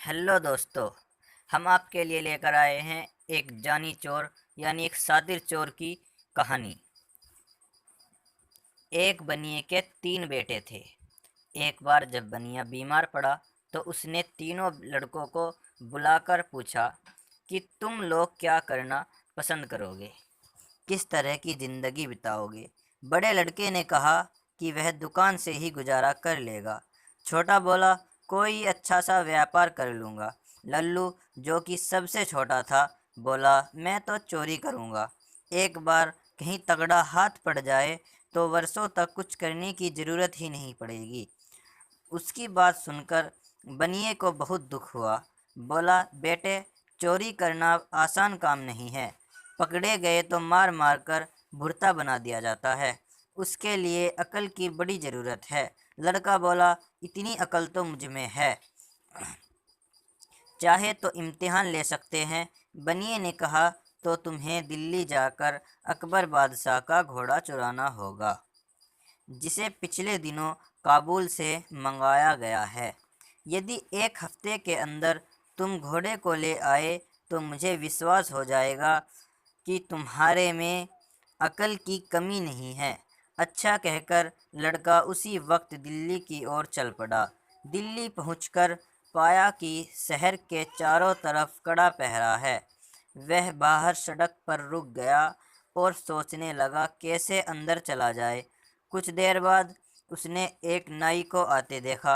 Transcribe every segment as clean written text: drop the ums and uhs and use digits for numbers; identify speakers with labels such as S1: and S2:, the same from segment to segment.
S1: Hello दोस्तों। हम आपके लिए लेकर आए हैं एक जानी चोर यानी एक सातिर चोर की कहानी। एक बनिए के तीन बेटे थे। एक बार जब बनिया बीमार पड़ा तो उसने तीनों लड़कों को बुलाकर पूछा कि तुम लोग क्या करना पसंद करोगे, किस तरह की ज़िंदगी बिताओगे। बड़े लड़के ने कहा कि वह दुकान से ही गुजारा कर लेगा। छोटा बोला, कोई अच्छा सा व्यापार कर लूँगा। लल्लू, जो कि सबसे छोटा था, बोला, मैं तो चोरी करूँगा। एक बार कहीं तगड़ा हाथ पड़ जाए तो वर्षों तक कुछ करने की ज़रूरत ही नहीं पड़ेगी। उसकी बात सुनकर बनिए को बहुत दुख हुआ। बोला, बेटे, चोरी करना आसान काम नहीं है। पकड़े गए तो मार मार कर भुर्ता बना दिया जाता है। उसके लिए अकल की बड़ी ज़रूरत है। लड़का बोला, इतनी अकल तो मुझ में है, चाहे तो इम्तिहान ले सकते हैं। बनिए ने कहा, तो तुम्हें दिल्ली जाकर अकबर बादशाह का घोड़ा चुराना होगा, जिसे पिछले दिनों काबुल से मंगाया गया है। यदि एक हफ्ते के अंदर तुम घोड़े को ले आए तो मुझे विश्वास हो जाएगा कि तुम्हारे में अकल की कमी नहीं है। अच्छा कहकर लड़का उसी वक्त दिल्ली की ओर चल पड़ा। दिल्ली पहुंचकर पाया कि शहर के चारों तरफ कड़ा पहरा है। वह बाहर सड़क पर रुक गया और सोचने लगा कैसे अंदर चला जाए। कुछ देर बाद उसने एक नाई को आते देखा।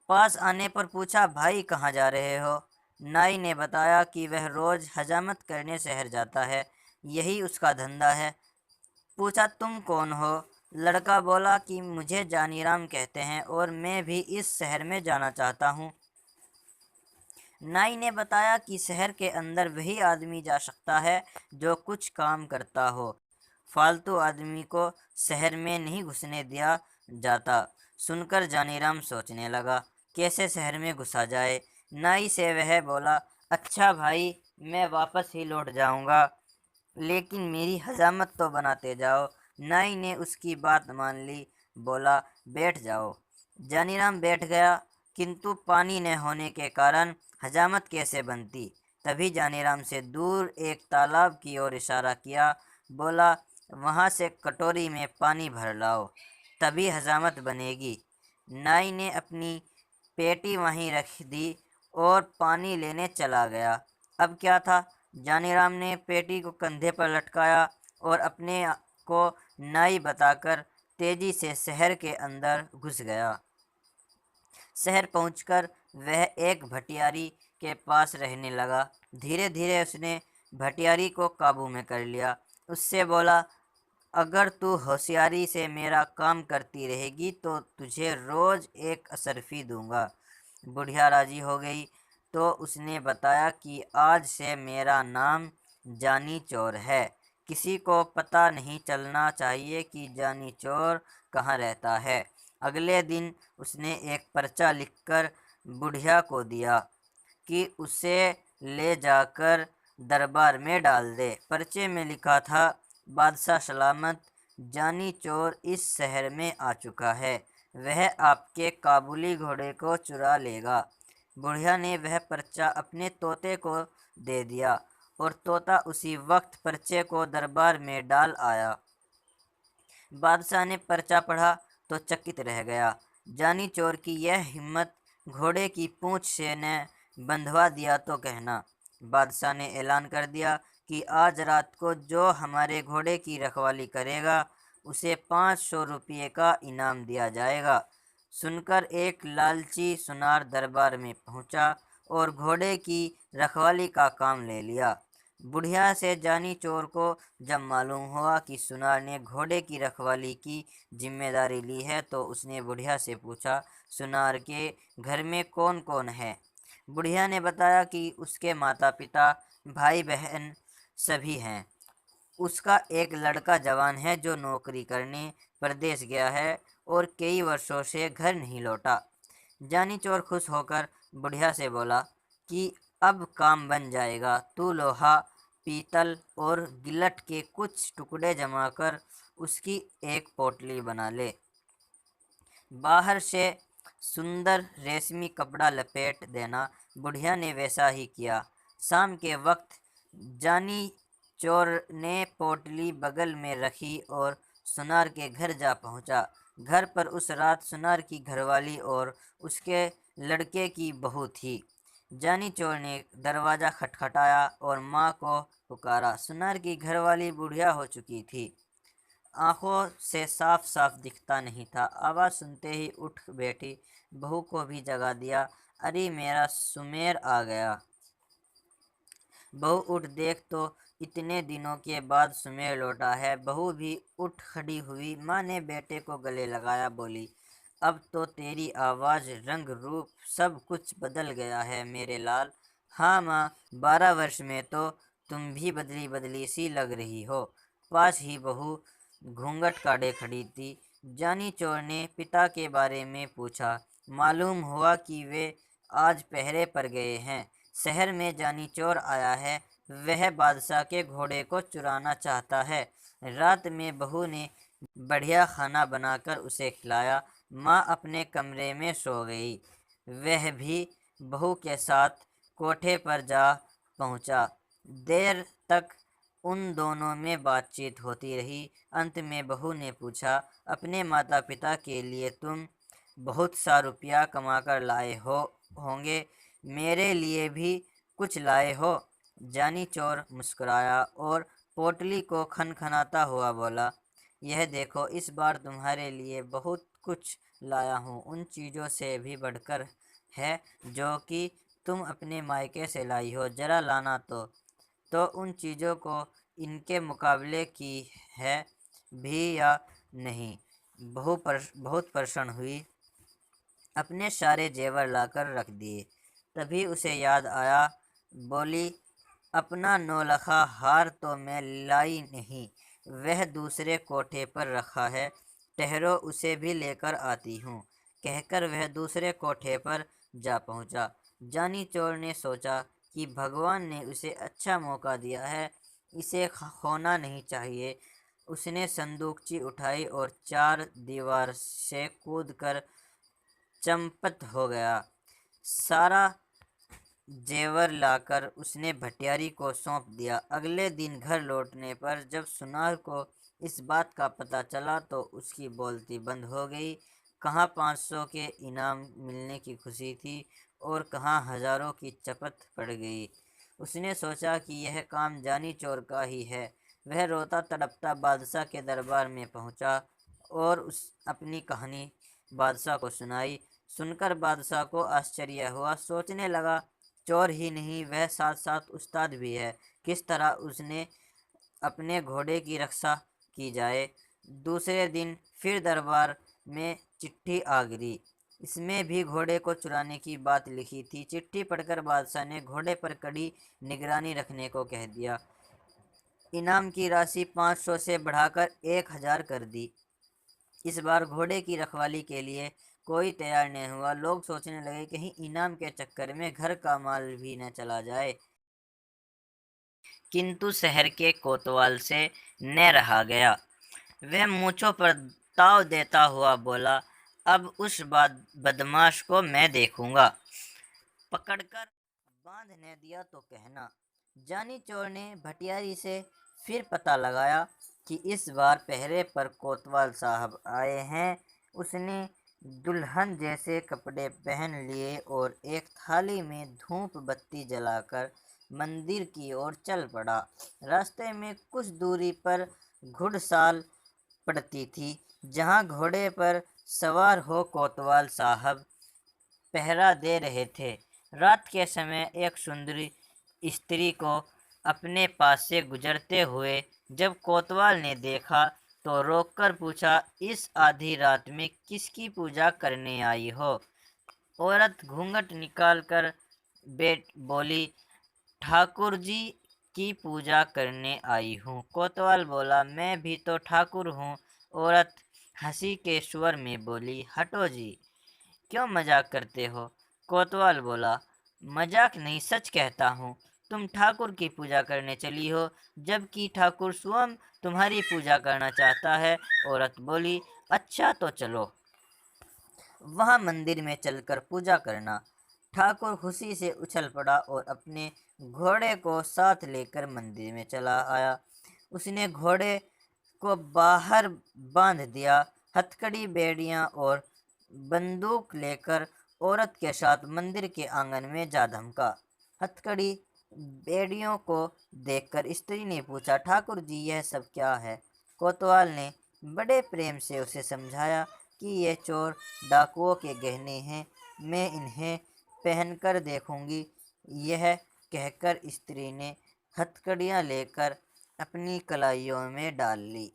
S1: पास आने पर पूछा, भाई कहाँ जा रहे हो? नाई ने बताया कि वह रोज़ हजामत करने शहर जाता है, यही उसका धंधा है। पूछा, तुम कौन हो? लड़का बोला कि मुझे जानीराम कहते हैं और मैं भी इस शहर में जाना चाहता हूँ। नाई ने बताया कि शहर के अंदर वही आदमी जा सकता है जो कुछ काम करता हो। फालतू आदमी को शहर में नहीं घुसने दिया जाता। सुनकर जानीराम सोचने लगा, कैसे शहर में घुसा जाए। नाई से वह बोला, अच्छा भाई, मैं वापस ही लौट जाऊंगा, लेकिन मेरी हजामत तो बनाते जाओ। नाई ने उसकी बात मान ली। बोला, बैठ जाओ। जानीराम बैठ गया, किंतु पानी न होने के कारण हजामत कैसे बनती। तभी जानीराम से दूर एक तालाब की ओर इशारा किया। बोला, वहाँ से कटोरी में पानी भर लाओ, तभी हजामत बनेगी। नाई ने अपनी पेटी वहीं रख दी और पानी लेने चला गया। अब क्या था, जानीराम ने पेटी को कंधे पर लटकाया और अपने को नाई बताकर तेजी से शहर के अंदर घुस गया। शहर पहुंचकर वह एक भटियारी के पास रहने लगा। धीरे धीरे उसने भटियारी को काबू में कर लिया। उससे बोला, अगर तू होशियारी से मेरा काम करती रहेगी तो तुझे रोज़ एक असरफी दूंगा। बुढ़िया राजी हो गई। तो उसने बताया कि आज से मेरा नाम जानी चोर है। किसी को पता नहीं चलना चाहिए कि जानी चोर कहाँ रहता है। अगले दिन उसने एक पर्चा लिखकर बुढ़िया को दिया कि उसे ले जाकर दरबार में डाल दे। पर्चे में लिखा था, बादशाह सलामत, जानी चोर इस शहर में आ चुका है। वह आपके काबुली घोड़े को चुरा लेगा। बुढ़िया ने वह पर्चा अपने तोते को दे दिया और तोता उसी वक्त पर्चे को दरबार में डाल आया। बादशाह ने पर्चा पढ़ा तो चकित रह गया। जानी चोर की यह हिम्मत, घोड़े की पूंछ से न बंधवा दिया तो कहना। बादशाह ने ऐलान कर दिया कि आज रात को जो हमारे घोड़े की रखवाली करेगा उसे 500 रुपये का इनाम दिया जाएगा। सुनकर एक लालची सुनार दरबार में पहुंचा और घोड़े की रखवाली का काम ले लिया। बुढ़िया से जानी चोर को जब मालूम हुआ कि सुनार ने घोड़े की रखवाली की जिम्मेदारी ली है तो उसने बुढ़िया से पूछा, सुनार के घर में कौन कौन है? बुढ़िया ने बताया कि उसके माता पिता, भाई बहन सभी हैं। उसका एक लड़का जवान है जो नौकरी करने प्रदेश गया है और कई वर्षों से घर नहीं लौटा। जानी चोर खुश होकर बुढ़िया से बोला कि अब काम बन जाएगा। तू लोहा, पीतल और गिलट के कुछ टुकड़े जमा कर उसकी एक पोटली बना ले। बाहर से सुंदर रेशमी कपड़ा लपेट देना। बुढ़िया ने वैसा ही किया। शाम के वक्त जानी चोर ने पोटली बगल में रखी और सुनार के घर जा पहुंचा। घर पर उस रात सुनार की घरवाली और उसके लड़के की बहू थी। जानी चोर ने दरवाज़ा खटखटाया और माँ को पुकारा। सुनार की घरवाली बुढ़िया हो चुकी थी, आंखों से साफ साफ दिखता नहीं था। आवाज़ सुनते ही उठ बैठी, बहू को भी जगा दिया। अरे मेरा सुमेर आ गया। बहू उठ देख तो इतने दिनों के बाद सुमेर लौटा है। बहू भी उठ खड़ी हुई। माँ ने बेटे को गले लगाया, बोली, अब तो तेरी आवाज़, रंग, रूप सब कुछ बदल गया है मेरे लाल। हाँ माँ, 12 वर्ष में तो तुम भी बदली बदली सी लग रही हो। पास ही बहू घूंघट काढ़े खड़ी थी। जानी चोर ने पिता के बारे में पूछा। मालूम हुआ कि वे आज पहरे पर गए हैं। शहर में जानी चोर आया है। वह बादशाह के घोड़े को चुराना चाहता है। रात में बहू ने बढ़िया खाना बनाकर उसे खिलाया। माँ अपने कमरे में सो गई। वह भी बहू के साथ कोठे पर जा पहुंचा। देर तक उन दोनों में बातचीत होती रही। अंत में बहू ने पूछा, अपने माता पिता के लिए तुम बहुत सा रुपया कमा कर लाए होंगे, मेरे लिए भी कुछ लाए हो? जानी चोर मुस्कुराया और पोटली को खनखनाता हुआ बोला, यह देखो, इस बार तुम्हारे लिए बहुत कुछ लाया हूँ। उन चीज़ों से भी बढ़कर है जो कि तुम अपने मायके से लाई हो। जरा लाना तो उन चीज़ों को इनके मुकाबले की है भी या नहीं? बहू बहुत प्रसन्न हुई, अपने सारे जेवर लाकर रख दिए। तभी उसे याद आया, बोली, अपना नौलखा हार तो मैं लाई नहीं, वह दूसरे कोठे पर रखा है, ठहरो उसे भी लेकर आती हूँ। कहकर वह दूसरे कोठे पर जा पहुँचा। जानी चोर ने सोचा कि भगवान ने उसे अच्छा मौका दिया है, इसे खोना नहीं चाहिए। उसने संदूकची उठाई और 4 दीवार से कूदकर चंपत हो गया। सारा जेवर लाकर उसने भटियारी को सौंप दिया। अगले दिन घर लौटने पर जब सुनार को इस बात का पता चला तो उसकी बोलती बंद हो गई। कहाँ 500 के इनाम मिलने की खुशी थी और कहाँ हज़ारों की चपत पड़ गई। उसने सोचा कि यह काम जानी चोर का ही है। वह रोता तड़पता बादशाह के दरबार में पहुंचा और उस अपनी कहानी बादशाह को सुनाई। सुनकर बादशाह को आश्चर्य हुआ। सोचने लगा, चोर ही नहीं, वह साथ साथ उस्ताद भी है। किस तरह उसने अपने घोड़े की रक्षा की जाए। दूसरे दिन फिर दरबार में चिट्ठी आ गिरी। इसमें भी घोड़े को चुराने की बात लिखी थी। चिट्ठी पढ़कर बादशाह ने घोड़े पर कड़ी निगरानी रखने को कह दिया। इनाम की राशि 500 से बढ़ाकर 1000 कर दी। इस बार घोड़े की रखवाली के लिए कोई तैयार नहीं हुआ। लोग सोचने लगे कहीं इनाम के चक्कर में घर का माल भी न चला जाए। किंतु शहर के कोतवाल से न रहा गया। वह मूंछों पर ताव देता हुआ बोला, अब उस बदमाश को मैं देखूंगा। पकड़कर बांधने दिया तो कहना। जानी चोर ने भटियारी से फिर पता लगाया कि इस बार पहरे पर कोतवाल साहब आए हैं। उसने दुल्हन जैसे कपड़े पहन लिए और एक थाली में धूप बत्ती जलाकर मंदिर की ओर चल पड़ा। रास्ते में कुछ दूरी पर घुड़साल पड़ती थी, जहां घोड़े पर सवार हो कोतवाल साहब पहरा दे रहे थे। रात के समय एक सुंदरी स्त्री को अपने पास से गुजरते हुए जब कोतवाल ने देखा तो रोककर पूछा, इस आधी रात में किसकी पूजा करने आई हो? औरत घूंघट निकालकर बोली, ठाकुर जी की पूजा करने आई हूँ। कोतवाल बोला, मैं भी तो ठाकुर हूँ। औरत हंसी के स्वर में बोली, हटो जी, क्यों मजाक करते हो? कोतवाल बोला, मजाक नहीं, सच कहता हूँ। तुम ठाकुर की पूजा करने चली हो, जबकि ठाकुर स्वयं तुम्हारी पूजा करना चाहता है। औरत बोली, अच्छा तो चलो। वहाँ मंदिर में चलकर पूजा करना। ठाकुर खुशी से उछल पड़ा और अपने घोड़े को साथ लेकर मंदिर में चला आया। उसने घोड़े को बाहर बांध दिया। हथकड़ी, बेड़ियां और बंदूक लेकर औरत के साथ मंदिर के आंगन में जा धमका। हथकड़ी, बेड़ियों को देखकर स्त्री ने पूछा, ठाकुर जी यह सब क्या है? कोतवाल ने बड़े प्रेम से उसे समझाया कि ये चोर डाकुओं के गहने हैं, मैं इन्हें पहनकर देखूंगी। यह कहकर स्त्री ने हथकड़ियाँ लेकर अपनी कलाइयों में डाल ली।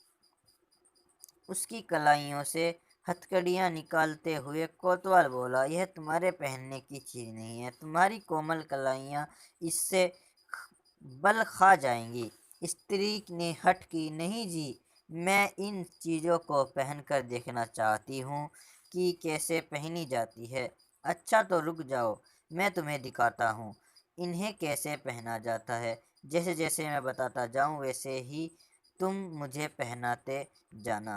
S1: उसकी कलाइयों से हथकड़ियाँ निकालते हुए कोतवाल बोला, यह तुम्हारे पहनने की चीज़ नहीं है, तुम्हारी कोमल कलाइयाँ इससे बल खा जाएंगी। स्त्री ने हट की, नहीं जी, मैं इन चीज़ों को पहनकर देखना चाहती हूँ कि कैसे पहनी जाती है। अच्छा तो रुक जाओ, मैं तुम्हें दिखाता हूँ इन्हें कैसे पहना जाता है। जैसे जैसे मैं बताता जाऊँ वैसे ही तुम मुझे पहनाते जाना।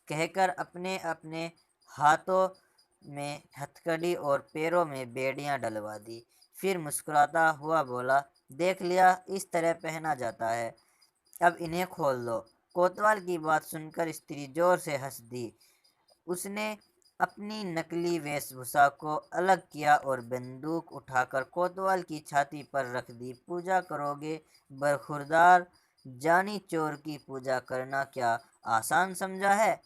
S1: कहकर अपने अपने हाथों में हथकड़ी और पैरों में बेड़ियां डलवा दी। फिर मुस्कुराता हुआ बोला, देख लिया, इस तरह पहना जाता है, अब इन्हें खोल दो। कोतवाल की बात सुनकर स्त्री जोर से हंस दी। उसने अपनी नकली वेशभूषा को अलग किया और बंदूक उठाकर कोतवाल की छाती पर रख दी। पूजा करोगे बरखुरदार? जानी चोर की पूजा करना क्या आसान समझा है?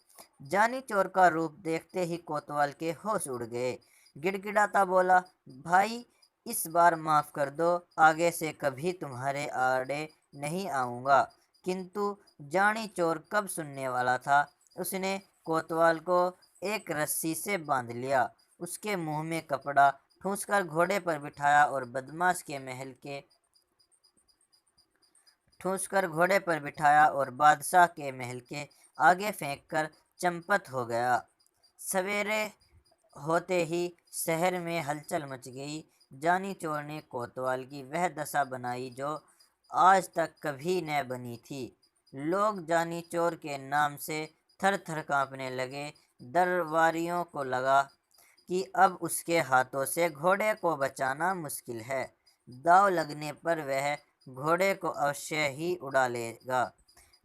S1: जानी चोर का रूप देखते ही कोतवाल के होश उड़ गए। गिड़गिड़ाता बोला, भाई इस बार माफ कर दो, आगे से कभी तुम्हारे आड़े नहीं आऊँगा। किंतु जानी चोर कब सुनने वाला था। उसने कोतवाल को एक रस्सी से बांध लिया, उसके मुंह में कपड़ा ठूंसकर घोड़े पर बिठाया और बदमाश के महल के ठूंसकर घोड़े पर बिठाया और बादशाह के महल के आगे फेंककर चंपत हो गया। सवेरे होते ही शहर में हलचल मच गई। जानी चोर ने कोतवाल की वह दशा बनाई जो आज तक कभी न बनी थी। लोग जानी चोर के नाम से थर थर कांपने लगे। दरबारियों को लगा कि अब उसके हाथों से घोड़े को बचाना मुश्किल है। दाव लगने पर वह घोड़े को अवश्य ही उड़ा लेगा।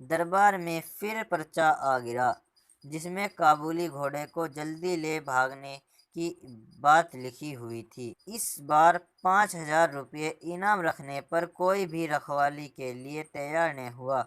S1: दरबार में फिर पर्चा आ गिरा जिसमें काबुली घोड़े को जल्दी ले भागने की बात लिखी हुई थी। इस बार 5,000 रुपये इनाम रखने पर कोई भी रखवाली के लिए तैयार न हुआ।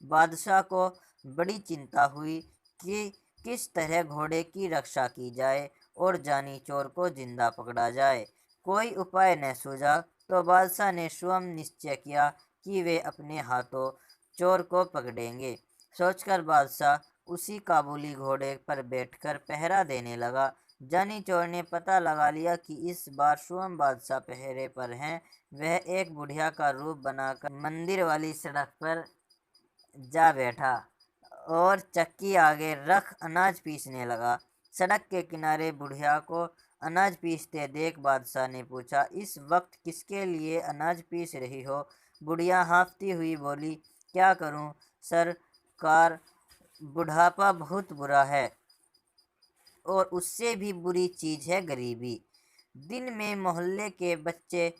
S1: बादशाह को बड़ी चिंता हुई कि किस तरह घोड़े की रक्षा की जाए और जानी चोर को जिंदा पकड़ा जाए। कोई उपाय न सूझा तो बादशाह ने स्वयं निश्चय किया कि वे अपने हाथों चोर को पकड़ेंगे। सोचकर बादशाह उसी काबुली घोड़े पर बैठकर पहरा देने लगा। जानी चोर ने पता लगा लिया कि इस बार स्वयं बादशाह पहरे पर हैं। वह एक बुढ़िया का रूप बनाकर मंदिर वाली सड़क पर जा बैठा और चक्की आगे रख अनाज पीसने लगा। सड़क के किनारे बुढ़िया को अनाज पीसते देख बादशाह ने पूछा, इस वक्त किसके लिए अनाज पीस रही हो? बुढ़िया हाँफती हुई बोली, क्या करूं सरकार, बुढ़ापा बहुत बुरा है और उससे भी बुरी चीज़ है गरीबी। दिन में मोहल्ले के बच्चे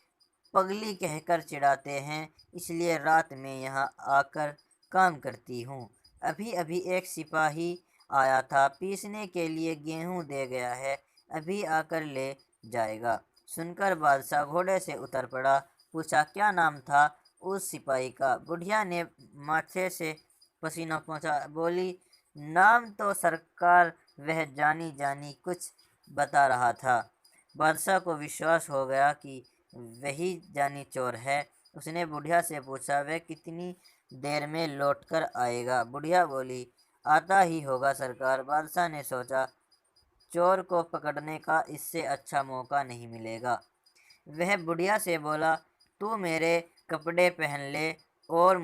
S1: पगली कहकर चिढ़ाते हैं, इसलिए रात में यहाँ आकर काम करती हूँ। अभी अभी एक सिपाही आया था, पीसने के लिए गेहूँ दे गया है, अभी आकर ले जाएगा। सुनकर बादशाह घोड़े से उतर पड़ा। पूछा, क्या नाम था उस सिपाही का? बुढ़िया ने माथे से पसीना पोंछा, बोली, नाम तो सरकार वह जानी जानी कुछ बता रहा था। बादशाह को विश्वास हो गया कि वही जानी चोर है। उसने बुढ़िया से पूछा, वह कितनी देर में लौटकर आएगा? बुढ़िया बोली, आता ही होगा सरकार। बादशाह ने सोचा, चोर को पकड़ने का इससे अच्छा मौका नहीं मिलेगा। वह बुढ़िया से बोला, तू मेरे कपड़े पहन ले और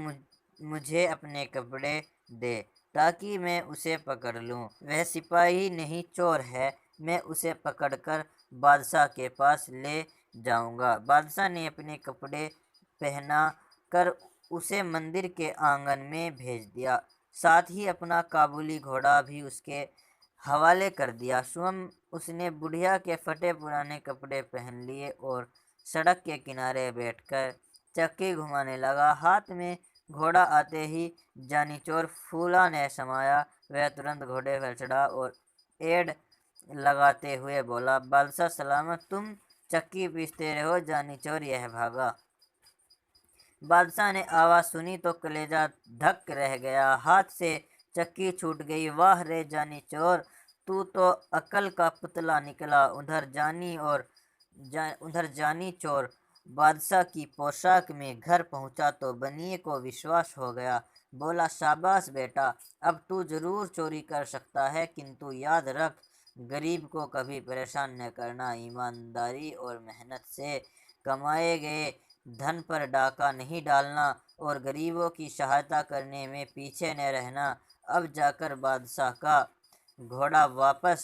S1: मुझे अपने कपड़े दे ताकि मैं उसे पकड़ लूँ। वह सिपाही नहीं चोर है, मैं उसे पकड़कर बादशाह के पास ले जाऊंगा। बादशाह ने अपने कपड़े पहना कर उसे मंदिर के आंगन में भेज दिया, साथ ही अपना काबुली घोड़ा भी उसके हवाले कर दिया। स्वयं اس نے بڑھیا کے پھٹے پرانے کپڑے پہن لیے اور سڑک کے کنارے بیٹھ کر چکی گھمانے لگا۔ ہاتھ میں گھوڑا آتے ہی جانی چور پھولا نے سمایا۔ وہ ترنت گھوڑے پر چڑھا اور ایڑ لگاتے ہوئے بولا، بادشاہ سلامت، تم چکی پیستے رہو۔ جانی چور یہ بھاگا۔ بادشاہ نے آواز سنی تو کلیجہ دھک رہ گیا، ہاتھ سے چکی چھوٹ گئی۔ واہ رے جانی چور، تو عقل کا پتلا نکلا۔ ادھر جانی چور بادشاہ کی پوشاک میں گھر پہنچا تو بنیے کو وشواس ہو گیا۔ بولا، شاباش بیٹا، اب تو ضرور چوری کر سکتا ہے، کنتو یاد رکھ، غریب کو کبھی پریشان نہ کرنا، ایمانداری اور محنت سے کمائے گئے دھن پر ڈاکہ نہیں ڈالنا اور غریبوں کی سہایتا کرنے میں پیچھے نہ رہنا۔ اب جا کر بادشاہ کا گھوڑا واپس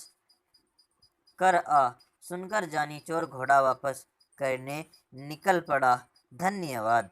S1: کر آ۔ سن کر جانی چور گھوڑا واپس کرنے نکل پڑا۔ دھنیہ واد۔